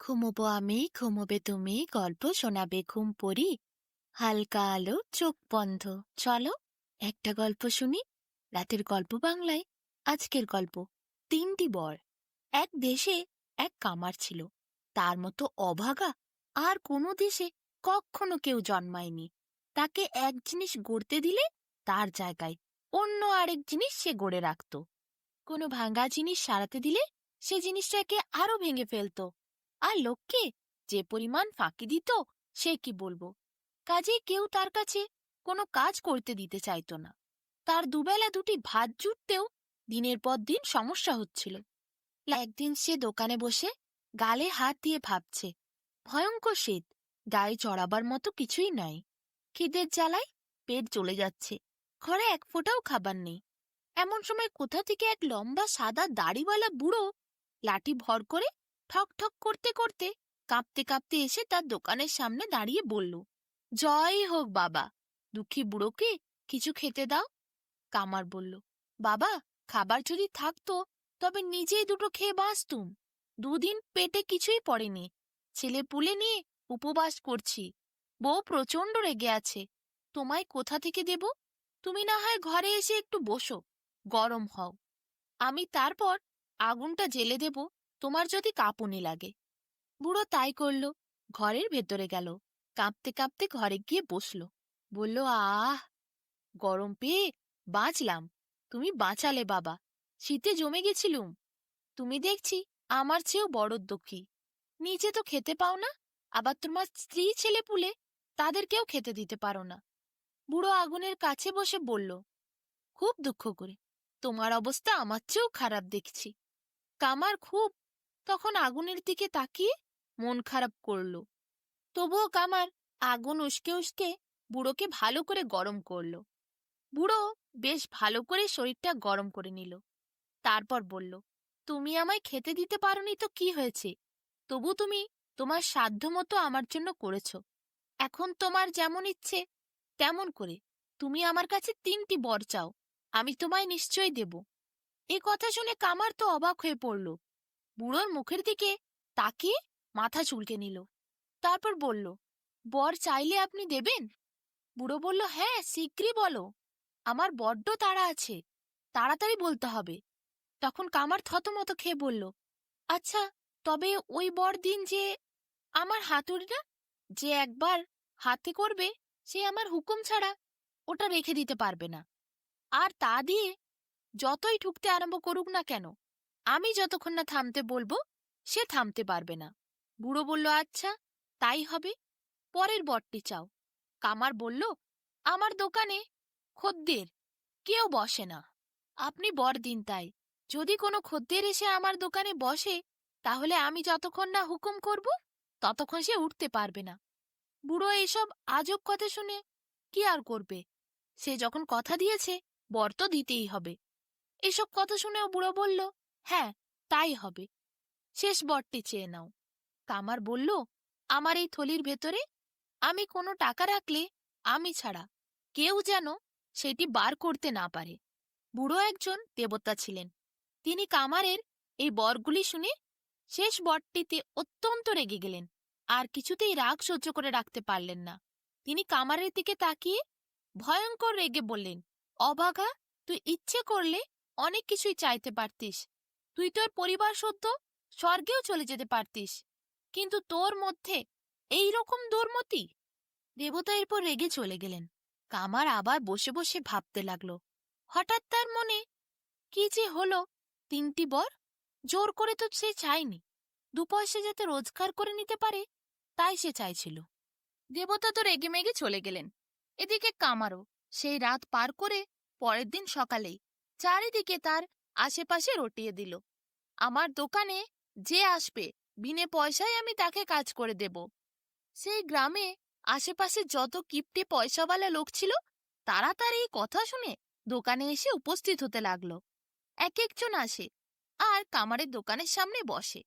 ঘুমোবো আমি, ঘুমোবে তুমি, গল্প শোনাবে ঘুম পড়ি, হালকা আলো, চোখ বন্ধ। চলো একটা গল্প শুনি। রাতের গল্প বাংলায়। আজকের গল্প, তিনটি বর। এক দেশে এক কামার ছিল। তার মতো অভাগা আর কোনো দেশে কখনো কেউ জন্মায়নি। তাকে এক জিনিস গড়তে দিলে তার জায়গায় অন্য আরেক জিনিস সে গড়ে রাখত। কোনো ভাঙা জিনিস সারাতে দিলে সে জিনিসটাকে আরো ভেঙে ফেলতো। আর লোককে যে পরিমাণ ফাঁকি দিত সে কি বলবো। কাজে কেউ তার কাছে কোনো কাজ করতে দিতে চাইতো না। তার দুবেলা দুটি ভাত জুটতেও দিনের পর দিন সমস্যা হচ্ছিল। একদিন সে দোকানে বসে গালে হাত দিয়ে ভাবছে, ভয়ঙ্কর শীত, গায়ে চড়াবার মতো কিছুই নাই। খিদের জ্বালায় পেট জ্বলে যাচ্ছে, ঘরে এক ফোঁটাও খাবার নেই। এমন সময় কোথা থেকে এক লম্বা সাদা দাড়িওয়ালা বুড়ো লাঠি ভর করে ঠক ঠক করতে করতে কাঁপতে কাঁপতে এসে তার দোকানের সামনে দাঁড়িয়ে বলল, জয় হোক বাবা, দুঃখী বুড়োকে কিছু খেতে দাও। কামার বলল, বাবা, খাবার যদি থাকতো তবে নিজেই দুটো খেয়ে বাঁচতুম। দুদিন পেটে কিছুই পড়েনি, ছেলে পুলে নিয়ে উপবাস করছি। বউ প্রচণ্ড রেগে আছে, তোমায় কোথা থেকে দেব? তুমি না হয় ঘরে এসে একটু বসো, গরম হও, আমি তারপর আগুনটা জ্বেলে দেব, তোমার যদি কাঁপুনি লাগে। বুড়ো তাই করল, ঘরের ভেতরে গেল, কাঁপতে কাঁপতে ঘরে গিয়ে বসল। বলল, আহ, গরম পেয়ে বাঁচলাম, তুমি বাঁচালে বাবা। শীতে জমে গেছিলুম, তুমি দেখছি আমার চেয়েও বড় দুঃখী। নিজে তো খেতে পাও না, আবার তোমার স্ত্রী ছেলে পুলে তাদেরকেও খেতে দিতে পারো না। বুড়ো আগুনের কাছে বসে বলল, খুব দুঃখ করে, তোমার অবস্থা আমার চেয়েও খারাপ দেখছি। কামার খুব তখন আগুনের দিকে তাকিয়ে মন খারাপ করল। তবুও কামার আগুন উস্কে উস্কে বুড়োকে ভালো করে গরম করল। বুড়ো বেশ ভালো করে শরীরটা গরম করে নিল। তারপর বলল, তুমি আমায় খেতে দিতে পারোনি তো কি হয়েছে, তবু তুমি তোমার সাধ্য মতো আমার জন্য করেছ। এখন তোমার যেমন ইচ্ছে তেমন করে তুমি আমার কাছে তিনটি বর চাও, আমি তোমায় নিশ্চয়ই দেব। এ কথা শুনে কামার তো অবাক হয়ে পড়ল। বুড়োর মুখের দিকে তাকিয়ে মাথা চুলকে নিল। তারপর বলল, বর চাইলে আপনি দেবেন? বুড়ো বলল, হ্যাঁ, শীঘ্রই বলো, আমার বড্ড তাড়া আছে, তাড়াতাড়ি বলতে হবে। তখন কামার থতমত খেয়ে বলল, আচ্ছা, তবে ওই বর দিন যে আমার হাতুড়িটা যে একবার হাতে করবে সে আমার হুকুম ছাড়া ওটা রেখে দিতে পারবে না। আর তা দিয়ে যতই ঠুকতে আরম্ভ করুক না কেন, আমি যতক্ষণ না থামতে বলবো সে থামতে পারবে না। বুড়ো বলল, আচ্ছা, তাই হবে, পরের বরটি চাও। কামার বলল, আমার দোকানে খদ্দের কেউ বসে না, আপনি বর দিন তাই। যদি কোনো খদ্দের এসে আমার দোকানে বসে তাহলে আমি যতক্ষণ না হুকুম করব ততক্ষণ সে উঠতে পারবে না। বুড়ো এইসব আজব কথা শুনে কি আর করবে, সে যখন কথা দিয়েছে বর তো দিতেই হবে। এসব কথা শুনেও বুড়ো বলল, হ্যাঁ, তাই হবে, শেষ বরটি চেয়ে নাও। কামার বলল, আমার এই থলির ভেতরে আমি কোনো টাকা রাখলে আমি ছাড়া কেউ যেন সেটি বার করতে না পারে। বুড়ো একজন দেবতা ছিলেন, তিনি কামারের এই বরগুলি শুনে শেষ বরটিতে অত্যন্ত রেগে গেলেন, আর কিছুতেই রাগ সহ্য করে রাখতে পারলেন না। তিনি কামারের দিকে তাকিয়ে ভয়ঙ্কর রেগে বললেন, অভাগা, তুই ইচ্ছে করলে অনেক কিছুই চাইতে পারতিস, তুই তোর পরিবার সদ্য স্বর্গেও চলে যেতে পারতিস, কিন্তু তোর মধ্যে এই রকম দুর্মতি। দেবতা এরপর রেগে চলে গেলেন। কামার আবার বসে বসে ভাবতে লাগলো। হঠাৎ তার মনে কি যে হলো, তিনটি বর জোর করে তো সে চায়নি, দুপয়সা যাতে রোজগার করে নিতে পারে তাই সে চাইছিল। দেবতা তো রেগে মেগে চলে গেলেন। এদিকে কামারও সেই রাত পার করে পরের দিন সকালেই চারিদিকে তার আশেপাশে রটিয়ে দিল, আমার দোকানে যে আসবে বিনে পয়সায় আমি তাকে কাজ করে দেব। সেই গ্রামে আশেপাশে যত কিপ্টে পয়সাওয়ালা লোক ছিল তারা তার এই কথা শুনে দোকানে এসে উপস্থিত হতে লাগলো। এক একজন আসে আর কামারের দোকানের সামনে বসে।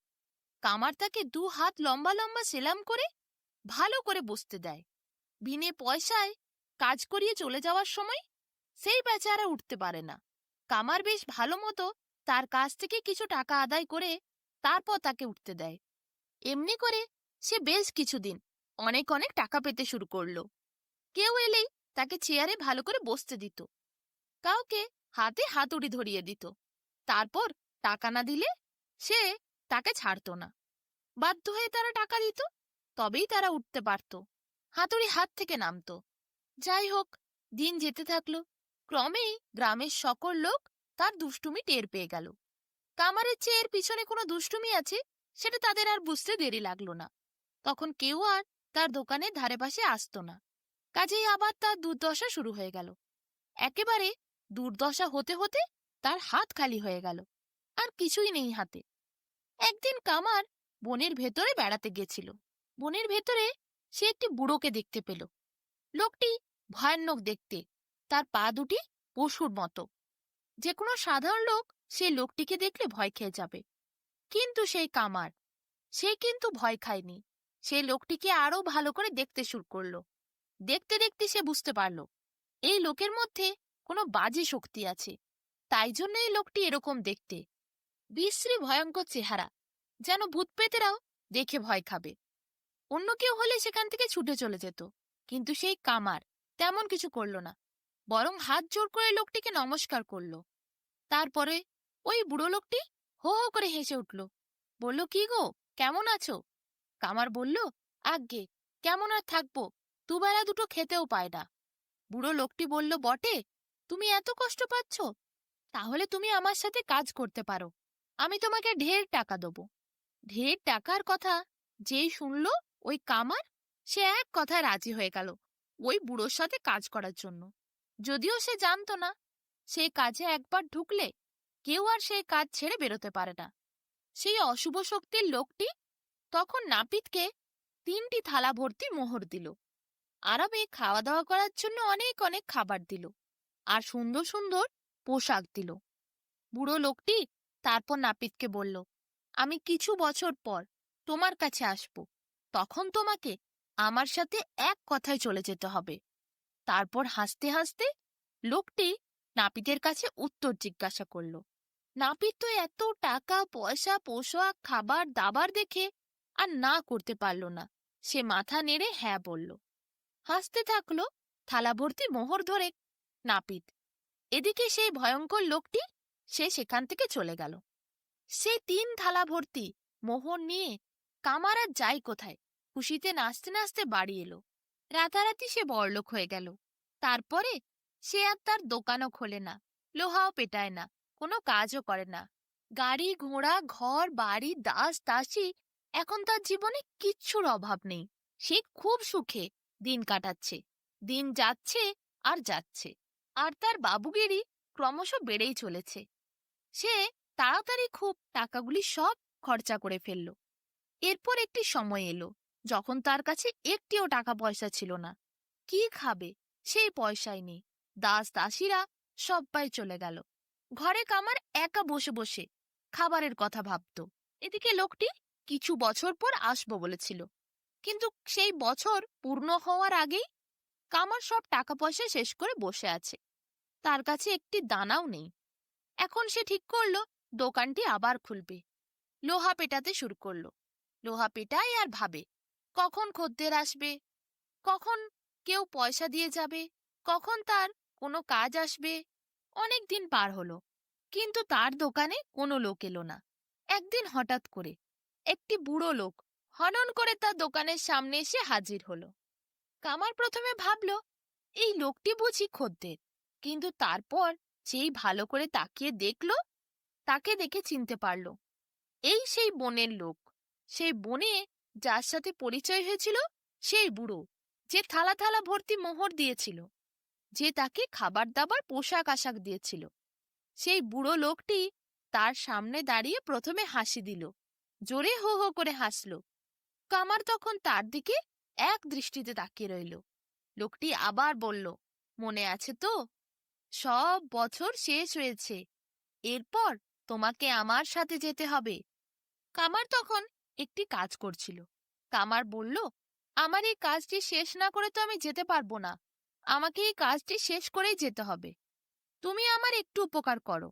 কামার তাকে 2 হাত লম্বা লম্বা সেলাম করে ভালো করে বসতে দেয়। বিনে পয়সায় কাজ করিয়ে চলে যাওয়ার সময় সেই বেচারা উঠতে পারে না। কামার বেশ ভালো মতো তার কাছ থেকে কিছু টাকা আদায় করে তারপর তাকে উঠতে দেয়। এমনি করে সে বেশ কিছুদিন অনেক অনেক টাকা পেতে শুরু করলো। কেউ এলেই তাকে চেয়ারে ভালো করে বসতে দিত, কাউকে হাতে হাতুড়ি ধরিয়ে দিত। তারপর টাকা না দিলে সে তাকে ছাড়তো না। বাধ্য হয়ে তারা টাকা দিত, তবেই তারা উঠতে পারত, হাতুড়ি হাত থেকে নামতো। যাই হোক, দিন যেতে থাকলো। ক্রমেই গ্রামের সকল লোক তার দুষ্টুমি টের পেয়ে গেল। কামারের চেয়ে এর পিছনে কোনো দুষ্টুমি আছে সেটা তাদের আর বুঝতে দেরি লাগলো না। তখন কেউ আর তার দোকানের ধারে পাশে আসতো না। কাজেই আবার তার দুর্দশা শুরু হয়ে গেল। একেবারে দুর্দশা হতে হতে তার হাত খালি হয়ে গেল, আর কিছুই নেই হাতে। একদিন কামার বনের ভেতরে বেড়াতে গেছিল। বনের ভেতরে সে একটি বুড়োকে দেখতে পেল। লোকটি ভয়ানক দেখতে, তার পা দুটি পশুর মতো। যে কোনো সাধারণ লোক সেই লোকটিকে দেখলে ভয় খেয়ে যাবে, কিন্তু সেই কামার, সে কিন্তু ভয় খায়নি। সে লোকটিকে আরো ভালো করে দেখতে শুরু করলো। দেখতে দেখতে সে বুঝতে পারল এই লোকের মধ্যে কোনো বাজে শক্তি আছে, তাই জন্য এই লোকটি এরকম দেখতে। বিশ্রী ভয়ঙ্কর চেহারা, যেন ভূত পেতেরাও দেখে ভয় খাবে। অন্য কেউ হলে সেখান থেকে ছুটে চলে যেত, কিন্তু সেই কামার তেমন কিছু করল না, বরং হাত জোর করে লোকটিকে নমস্কার করল। তারপরে ওই বুড়ো লোকটি হো হো করে হেসে উঠল, বলল, কি গো, কেমন আছো? কামার বলল, আজ্ঞে, কেমন আর থাকবো, দুবেলা দুটো খেতেও পায় না। বুড়ো লোকটি বলল, বটে, তুমি এত কষ্ট পাচ্ছ? তাহলে তুমি আমার সাথে কাজ করতে পারো, আমি তোমাকে ঢের টাকা দেবো। ঢের টাকার কথা যেই শুনল ওই কামার, সে এক কথায় রাজি হয়ে গেল ওই বুড়োর সাথে কাজ করার জন্য। যদিও সে জানতো না সেই কাজে একবার ঢুকলে কেউ আর সেই কাজ ছেড়ে বেরোতে পারে না। সেই অশুভ শক্তির লোকটি তখন নাপিতকে 3টি থালা ভর্তি মোহর দিল। আরামে খাওয়া দাওয়া করার জন্য অনেক অনেক খাবার দিল, আর সুন্দর সুন্দর পোশাক দিল। বুড়ো লোকটি তারপর নাপিতকে বলল, আমি কিছু বছর পর তোমার কাছে আসব, তখন তোমাকে আমার সাথে এক কথায় চলে যেতে হবে। তারপর হাসতে হাসতে লোকটি নাপিতের কাছে উত্তর জিজ্ঞাসা করল। নাপিত তো এত টাকা পয়সা পোশাক খাবার দাবার দেখে আর না করতে পারল না। সে মাথা নেড়ে হ্যাঁ বলল। হাসতে থাকলো থালা ভর্তি মোহর ধরে নাপিত। এদিকে সেই ভয়ঙ্কর লোকটি সে সেখান থেকে চলে গেল। সে 3 থালা ভর্তি মোহর নিয়ে কামার আর যায় কোথায়, খুশিতে নাচতে নাচতে বাড়ি এলো। রাতারাতি সে বড়লোক হয়ে গেল। তারপরে সে আর তার দোকানও খোলে না, লোহাও পেটায় না, কোনো কাজও করে না। গাড়ি ঘোড়া ঘর বাড়ি দাস দাসী, এখন তার জীবনে কিচ্ছুর অভাব নেই। সে খুব সুখে দিন কাটাচ্ছে। দিন যাচ্ছে আর যাচ্ছে, আর তার বাবুগিরি ক্রমশ বেড়েই চলেছে। সে তাড়াতাড়ি খুব টাকাগুলি সব খরচা করে ফেলল। এরপর একটি সময় এলো যখন তার কাছে একটিও টাকা পয়সা ছিল না। কি খাবে সেই পয়সাই নেই। দাস দাসীরা সবাই চলে গেল। ঘরে কামার একা বসে বসে খাবারের কথা ভাবত। এদিকে লোকটি কিছু বছর পর আসবো বলেছিল, কিন্তু সেই বছর পূর্ণ হওয়ার আগেই কামার সব টাকা পয়সা শেষ করে বসে আছে। তার কাছে একটি দানাও নেই। এখন সে ঠিক করলো দোকানটি আবার খুলবে। লোহা পেটাতে শুরু করলো। লোহা পেটায় আর ভাবে, কখন খদ্দের আসবে, কখন কেউ পয়সা দিয়ে যাবে, কখন তার কোনো কাজ আসবে। অনেক দিন পার হলো, কিন্তু তার দোকানে কোনো লোক এলো না। একদিন হঠাৎ করে একটি বুড়ো লোক হনন করে তার দোকানের সামনে এসে হাজির হলো। কামার প্রথমে ভাবল এই লোকটি বুঝি খদ্দের, কিন্তু তারপর যেই ভালো করে তাকিয়ে দেখল, তাকে দেখে চিনতে পারল এই সেই বনের লোক। সেই বনে যার সাথে পরিচয় হয়েছিল, সেই বুড়ো যে থালা থালা ভর্তি মোহর দিয়েছিল, যে তাকে খাবার দাবার পোশাক আশাক দিয়েছিল। সেই বুড়ো লোকটি তার সামনে দাঁড়িয়ে প্রথমে হাসি দিল, জোরে হো হো করে হাসল। কামার তখন তার দিকে এক দৃষ্টিতে তাকিয়ে রইল। লোকটি আবার বলল, মনে আছে তো, সব বছর শেষ হয়েছে, এরপর তোমাকে আমার সাথে যেতে হবে। কামার তখন একটি কাজ করছিল। কামার বলল, আমার এই কাজটি শেষ না করে তো আমি যেতে পারবো না, আমাকে এই কাজটি শেষ করেই যেতে হবে। তুমি আমার একটু উপকার করো,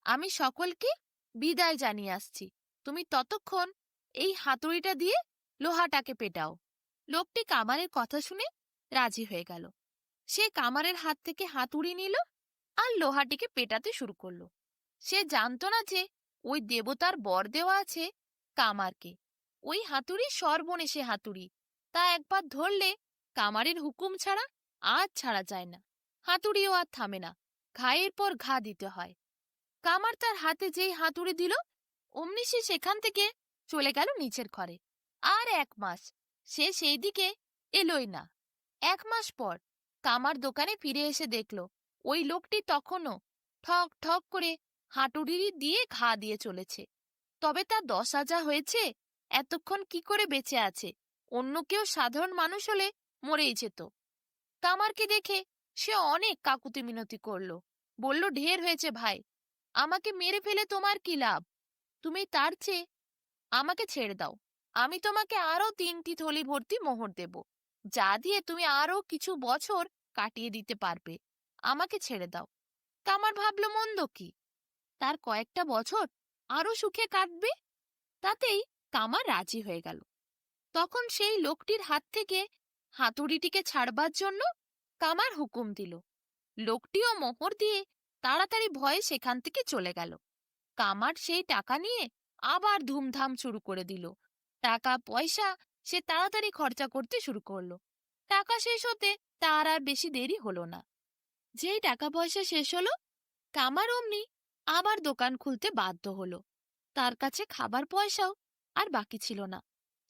আমি সকলকে বিদায় জানিয়ে আসছি, তুমি ততক্ষণ এই হাতুড়িটা দিয়ে লোহাটাকে পেটাও। লোকটি কামারের কথা শুনে রাজি হয়ে গেল। সে কামারের হাত থেকে হাতুড়ি নিল আর লোহাটিকে পেটাতে শুরু করলো। সে জানতো না যে ওই দেবতার বর দেওয়া আছে কামারকে। ওই হাতুড়ি সর্বনেশে হাতুড়ি, তা একবার ধরলে কামারের হুকুম ছাড়া আর ছাড়া যায় না। হাতুড়িও আর থামে না, ঘায়ের পর ঘা দিতে হয়। কামার তার হাতে যেই হাতুড়ি দিল, অমনি সে সেখান থেকে চলে গেল নিচের ঘরে। আর 1 মাস সে সেই দিকে এলোই না। 1 মাস পর কামার দোকানে ফিরে এসে দেখল ওই লোকটি তখনও ঠক ঠক করে হাতুড়ি দিয়ে ঘা দিয়ে চলেছে। তবে তার দশা যা হয়েছে, এতক্ষণ কি করে বেঁচে আছে? অন্য কেউ সাধারণ মানুষ হলে মরেই যেত। কামারকে দেখে সে অনেক কাকুতি মিনতি করল, বলল, ঢের হয়েছে ভাই, আমাকে মেরে ফেলে তোমার কি লাভ? তুমি তার চেয়ে আমাকে ছেড়ে দাও। আমি তোমাকে আরো 3টি থলি ভর্তি মোহর দেব, যা দিয়ে তুমি আরো কিছু বছর কাটিয়ে দিতে পারবে। আমাকে ছেড়ে দাও। কামার ভাবল, মন্দ কি, তার কয়েকটা বছর আরো সুখে কাটবে। তাতেই কামার রাজি হয়ে গেল। তখন সেই লোকটির হাত থেকে হাতুড়িটিকে ছাড়বার জন্য কামার হুকুম দিল। লোকটিও মোহর দিয়ে তাড়াতাড়ি ভয়ে সেখান থেকে চলে গেল। কামার সেই টাকা নিয়ে আবার ধুমধাম শুরু করে দিল। টাকা পয়সা সে তাড়াতাড়ি খরচা করতে শুরু করলো। টাকা শেষ হতে তার আর বেশি দেরি হলো না। যেই টাকা পয়সা শেষ হলো, কামার অমনি আবার দোকান খুলতে বাধ্য হলো। তার কাছে খাবার পয়সাও আর বাকি ছিল না।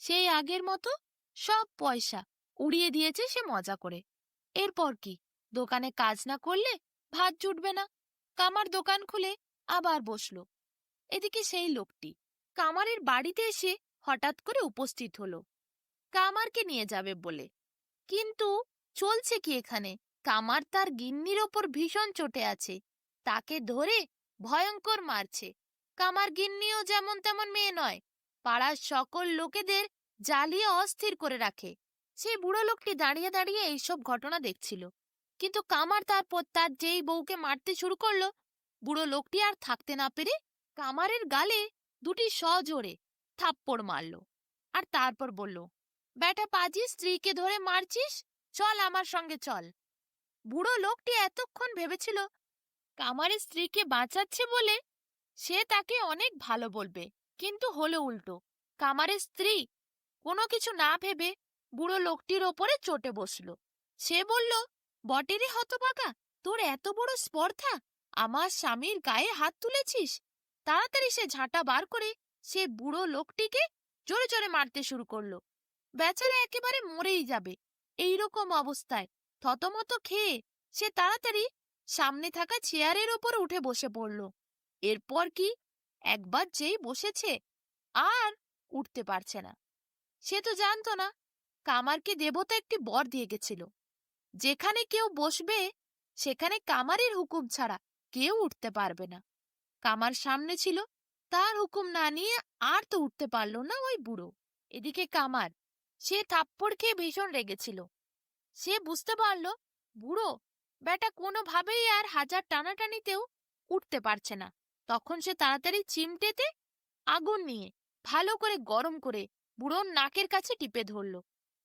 সেই আগের মতো সব পয়সা উড়িয়ে দিয়েছে সে মজা করে। এরপর কি, দোকানে কাজ না করলে ভাত জুটবে না। কামার দোকান খুলে আবার বসলো। এদিকে সেই লোকটি কামারের বাড়িতে এসে হঠাৎ করে উপস্থিত হলো কামারকে নিয়ে যাবে বলে। কিন্তু চলছে কি এখানে? কামার তার গিন্নির ওপর ভীষণ চটে আছে, তাকে ধরে ভয়ঙ্কর মারছে। কামার গিন্নিও যেমন তেমন মেয়ে নয়, পাড়ার সকল লোকেদের জ্বালিয়ে অস্থির করে রাখে। সেই বুড়ো লোকটি দাঁড়িয়ে দাঁড়িয়ে এইসব ঘটনা দেখছিল। কিন্তু কামার তারপর তার যেই বউকে মারতে শুরু করলো, বুড়ো লোকটি আর থাকতে না পেরে কামারের গালে 2টি সজোরে থাপ্পড় মারল। আর তারপর বলল, বেটা পাজি, স্ত্রীকে ধরে মারছিস, চল আমার সঙ্গে চল। বুড়ো লোকটি এতক্ষণ ভেবেছিল কামারের স্ত্রীকে বাঁচাচ্ছে বলে সে তাকে অনেক ভালো বলবে, কিন্তু হলো উল্টো। কামারের স্ত্রী কোনো কিছু না ভেবে বুড়ো লোকটির ওপরে চটে বসল। সে বলল, বটেরে হতভাগা, তোর এত বড় স্পর্ধা, আমার স্বামীর গায়ে হাত তুলেছিস? তাড়াতাড়ি সে ঝাঁটা বার করে সে বুড়ো লোকটিকে জোরে জোরে মারতে শুরু করলো। বেচারা একেবারে মরেই যাবে। এইরকম অবস্থায় থতমত খেয়ে সে তাড়াতাড়ি সামনে থাকা চেয়ারের ওপর উঠে বসে পড়ল। এরপর কি, একবার যেই বসেছে আর উঠতে পারছে না। সে তো জানতো না কামারকে দেবতা একটি বর দিয়ে গেছিল, যেখানে কেউ বসবে সেখানে কামারের হুকুম ছাড়া কেউ উঠতে পারবে না। কামার সামনে ছিল, তার হুকুম না নিয়ে আর তো উঠতে পারল না ওই বুড়ো। এদিকে কামার, সে থাপ্পড় খেয়ে ভীষণ রেগেছিল। সে বুঝতে পারল বুড়ো বেটা কোনোভাবেই আর হাজার টানাটানিতেও উঠতে পারছে না। তখন সে তাড়াতাড়ি চিমটেতে আগুন নিয়ে ভালো করে গরম করে বুড়োর নাকের কাছে টিপে ধরল।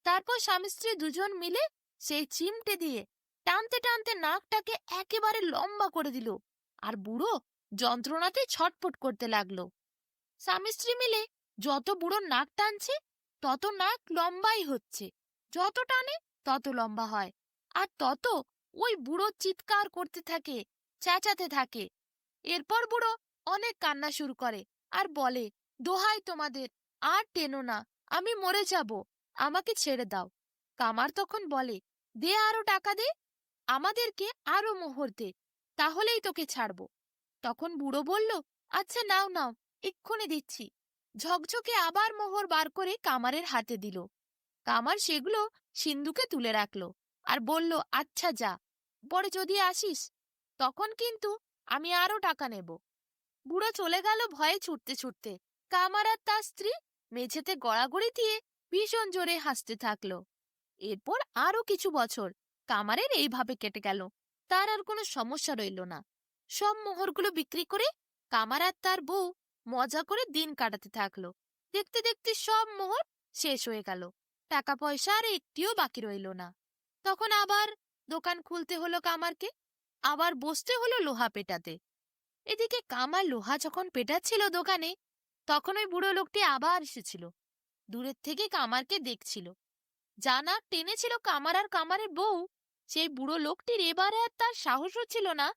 তারপর স্বামী স্ত্রী দুজন মিলে সেই চিমটে দিয়ে টানতে টানতে নাকটাকে একেবারে লম্বা করে দিল। আর বুড়ো যন্ত্রণাতে ছটফট করতে লাগলো। স্বামী স্ত্রী মিলে যত বুড়োর নাক টানছে, তত নাক লম্বাই হচ্ছে। যত টানে তত লম্বা হয়। আর তত ওই বুড়ো চিৎকার করতে থাকে, চেঁচাতে থাকে। এরপর বুড়ো অনেক কান্না শুরু করে আর বলে, দোহাই তোমাদের, আর টেনো না, আমি মরে যাব, আমাকে ছেড়ে দাও। কামার তখন বলে, দে আরো টাকা দে, আমাদেরকে আরো মোহর দে, তাহলেই তোকে ছাড়বো। তখন বুড়ো বলল, আচ্ছা নাও নাও, এক্ষুনি দিচ্ছি। ঝকঝকে আবার মোহর বার করে কামারের হাতে দিল। কামার সেগুলো সিন্ধুকে তুলে রাখলো আর বলল, আচ্ছা যা, পরে যদি আসিস তখন কিন্তু আমি আরো টাকা নেব। বুড়ো চলে গেল ভয়ে ছুটতে ছুটতে। কামার আর তার স্ত্রী মেঝেতে গড়াগড়ি দিয়ে ভীষণ জোরে হাসতে থাকলো। এরপর আরো কিছু বছর কামারের এইভাবে কেটে গেল। তার আর কোনো সমস্যা রইল না। সব মোহরগুলো বিক্রি করে কামার আর তার বউ মজা করে দিন কাটাতে থাকলো। দেখতে দেখতে সব মোহর শেষ হয়ে গেল। টাকা পয়সা আর একটিও বাকি রইল না। তখন আবার দোকান খুলতে হলো কামারকে, আবার বসতে হলো লোহা পেটাতে। এদিকে কামার লোহা যখন পেটাচ্ছিল দোকানে, তখন ওই বুড়ো লোকটি আবার এসেছিল। দূরের থেকে কামারকে দেখছিল। যা নাক টেনেছিল কামার আর কামারের বউ, সেই বুড়ো লোকটির এবারে আর তার সাহস হচ্ছিল না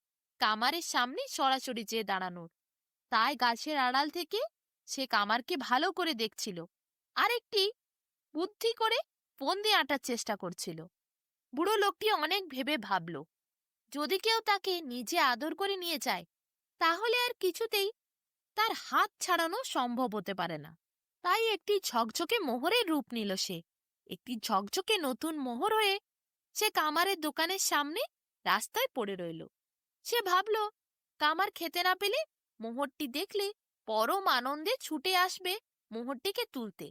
কামারের সামনে সরাসরি যেয়ে দাঁড়ানোর। তাই গাছের আড়াল থেকে সে কামারকে ভালো করে দেখছিল আর একটি বুদ্ধি করে ফন্দি আঁটার চেষ্টা করছিল। বুড়ো লোকটি অনেক ভেবে ভাবল, যদি কেউ তাকে নিজে আদর করে নিয়ে যায় তাহলে আর কিছুতেই তার হাত ছাড়ানো সম্ভব হতে পারে না। তাই একটি ঝকঝকে মোহরের রূপ নিল সে। একটি ঝকঝকে নতুন মোহর হয়ে সে কামারের দোকানের সামনে রাস্তায় পড়ে রইল। সে ভাবল, কামার খেতে না পেলে মোহরটি দেখলে পরম আনন্দে ছুটে আসবে মোহরটিকে তুলতে।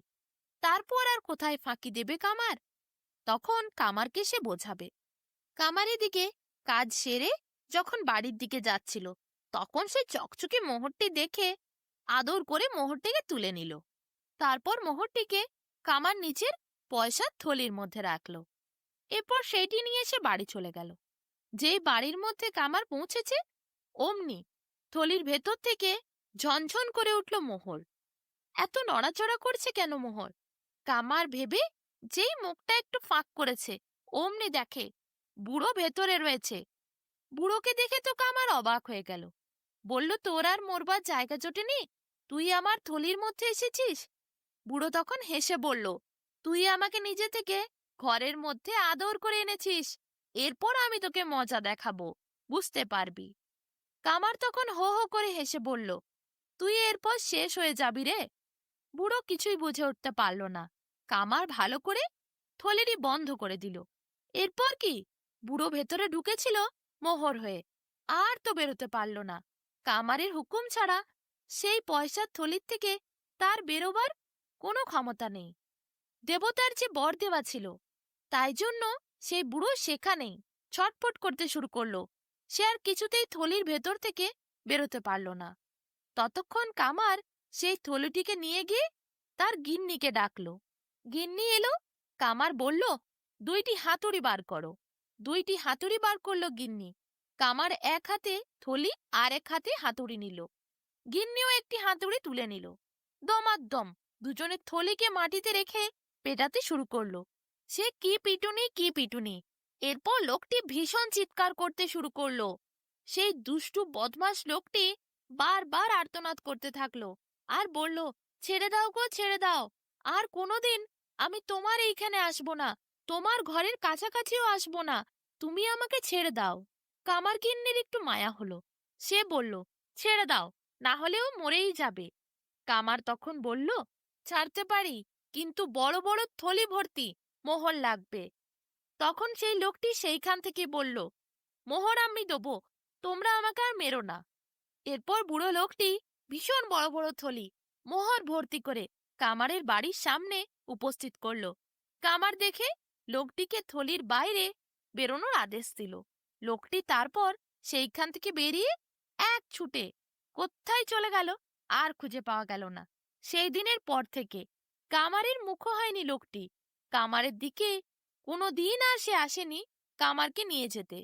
তারপর আর কোথায় ফাঁকি দেবে কামার? তখন কামারকে সে বোঝাবে। কামারের দিকে কাজ সেরে যখন বাড়ির দিকে যাচ্ছিল, তখন সে চকচকে মোহরটি দেখে আদর করে মোহরটিকে তুলে নিল। তারপর মোহরটিকে কামার নিচের পয়সার থলির মধ্যে রাখল। এরপর সেইটি নিয়ে সে বাড়ি চলে গেল। যেই বাড়ির মধ্যে কামার পৌঁছেছে, অমনি থলির ভেতর থেকে ঝনঝন করে উঠল মোহর। এত নড়াচড়া করছে কেন মোহর? কামার ভেবে যেই মুখটা একটু ফাঁক করেছে, অমনি দেখে বুড়ো ভেতরে রয়েছে। বুড়োকে দেখে তো কামার অবাক হয়ে গেল। বলল, তোর আর মরবার জায়গা জোটেনি, তুই আমার থলির মধ্যে এসেছিস? বুড়ো তখন হেসে বলল, তুই আমাকে নিজে থেকে ঘরের মধ্যে আদর করে এনেছিস, এরপর আমি তোকে মজা দেখাবো, বুঝতে পারবি। কামার তখন হো হো করে হেসে বলল, তুই এরপর শেষ হয়ে যাবি রে। বুড়ো কিছুই বুঝে উঠতে পারল না। কামার ভালো করে থলিটি বন্ধ করে দিল। এরপর কি, বুড়ো ভেতরে ঢুকেছিল মোহর হয়ে, আর তো বেরোতে পারল না। কামারের হুকুম ছাড়া সেই পয়সার থলির থেকে তার বেরোবার কোনো ক্ষমতা নেই। দেবতার যে বর দেওয়া ছিল, তাই জন্য সেই বুড়ো সেখানেই ছটফট করতে শুরু করলো। সে আর কিছুতেই থলির ভেতর থেকে বেরোতে পারল না। ততক্ষণ কামার সেই থলিটিকে নিয়ে গিয়ে তার গিন্নিকে ডাকলো। গিন্নি এলো। কামার বলল, দুইটি হাতুড়ি বার করো। দুইটি হাতুড়ি বার করলো গিন্নি। কামার এক হাতে থলি আর এক হাতে হাতুড়ি নিল। গিন্নিও একটি হাতুড়ি তুলে নিল। দমাদ্দম দুজনের থলিকে মাটিতে রেখে পেটাতে শুরু করলো। সে কি পিটুনি কি পিটুনি! এরপর লোকটি ভীষণ চিৎকার করতে শুরু করলো। সেই দুষ্টু বদমাস লোকটি বারবার আর্তনাদ করতে থাকলো আর বলল, ছেড়ে দাও গো, ছেড়ে দাও। আর কোনোদিন আমি তোমার এইখানে আসবো না, তোমার ঘরের কাছাকাছিও আসবো না। তুমি আমাকে ছেড়ে দাও। কামার গিন্নির একটু মায়া হলো। সে বলল, ছেড়ে দাও, না হলেও মরেই যাবে। কামার তখন বলল, ছাড়তে পারি, কিন্তু বড় বড় থলি ভর্তি মোহর লাগবে। তখন সেই লোকটি সেইখান থেকে বলল, মোহর আমি দেবো, তোমরা আমাকে আর মেরো না। এরপর বুড়ো লোকটি ভীষণ বড় বড় থলি মোহর ভর্তি করে কামারের বাড়ির সামনে উপস্থিত করল। কামার দেখে লোকটিকে থলির বাইরে বেরোনোর আদেশ দিল। লোকটি তারপর সেইখান থেকে বেরিয়ে এক ছুটে কোথায় চলে গেল আর খুঁজে পাওয়া গেল না। সেই দিনের পর থেকে কামারের মুখও হয়নি লোকটি। কামারের দিকে কোনো দিন আর সে আসেনি কামারকে নিয়ে যেতে।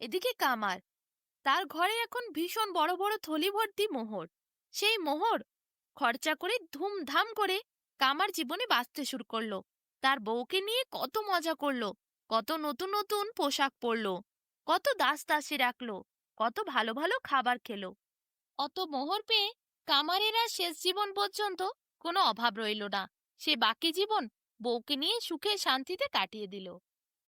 এদিকে কামার, তার ঘরে এখন ভীষণ বড় বড় থলি ভর্তি মোহর। সেই মোহর খরচা করে ধুমধাম করে কামার জীবনে বাঁচতে শুরু করলো। তার বউকে নিয়ে কত মজা করলো, কত নতুন নতুন পোশাক পরলো, কত দাস দাসী রাখলো, কত ভালো ভালো খাবার খেলো। অত মোহর পেয়ে কামারের আর শেষ জীবন পর্যন্ত কোনো অভাব রইল না। সে বাকি জীবন বউকে নিয়ে সুখে শান্তিতে কাটিয়ে দিল।